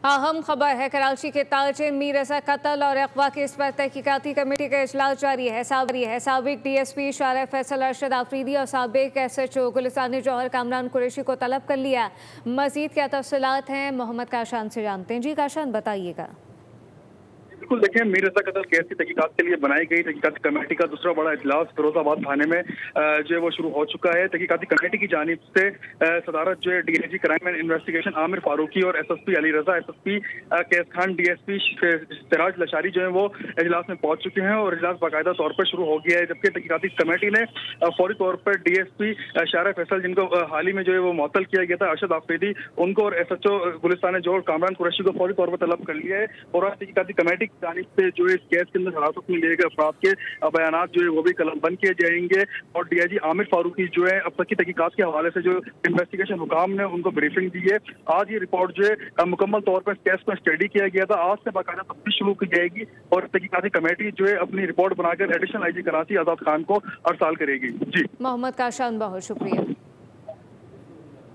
अहम खबर है, कराची के ताजिर मीर रज़ा कत्ल और अगवा केस पर तहकीकाती कमेटी का इजलास जारी है। साबिक DSP शारा फैसल, अरशद आफरीदी और साबिक SHO गुलिस्तान जौहर कामरान कुरैशी को तलब कर लिया। मजीद क्या तफसीलात हैं, मोहम्मद काशान से जानते हैं। जी काशान, बताइएगा। बिल्कुल, देखिए, मीर रज़ा कत्ल केस की तहकीकात के लिए बनाई गई तहकीकाती कमेटी का दूसरा बड़ा इजलास फिरोजाबाद थाने में जो है वो शुरू हो चुका है। तहकीकाती कमेटी की जानिब से सदारत जो है DIG crime and investigation Aamir Farooqui और SSP अली रजा, SSP कैस खान, DSP सिराज लशारी जो है वो इजलास में पहुंच चुके हैं और इजलास बाकायदा तौर पर शुरू हो गया है। जबकि तहकीकाती कमेटी ने फौरी तौर पर DSP शारा फैसल, जिनको हाल ही में जो है वो मुअत्तल किया गया था, अरशद आफरीदी, उनको और SHO गुलिस्तान जौहर कामरान कुरैशी को फौरी तौर पर तलब कर लिया है। और तहकीकाती कमेटी जानिब से जो इस केस के अंदर हिरासत में लिए गए अफराद के बयानात जो है वो भी कलमबंद किए जाएंगे। और DIG आमिर फारूकी जो है अब तक की तहकीकात के हवाले से जो इन्वेस्टिगेशन हुकाम ने उनको ब्रीफिंग दी है। आज ये रिपोर्ट जो है मुकम्मल तौर पर केस को स्टडी किया गया था। आज से बाकायदा तफ्तीश शुरू की जाएगी और तहकीकाती कमेटी जो है अपनी रिपोर्ट बनाकर एडिशनल IG कराची आजाद खान को अरसाल करेगी। जी मोहम्मद काशान, बहुत शुक्रिया।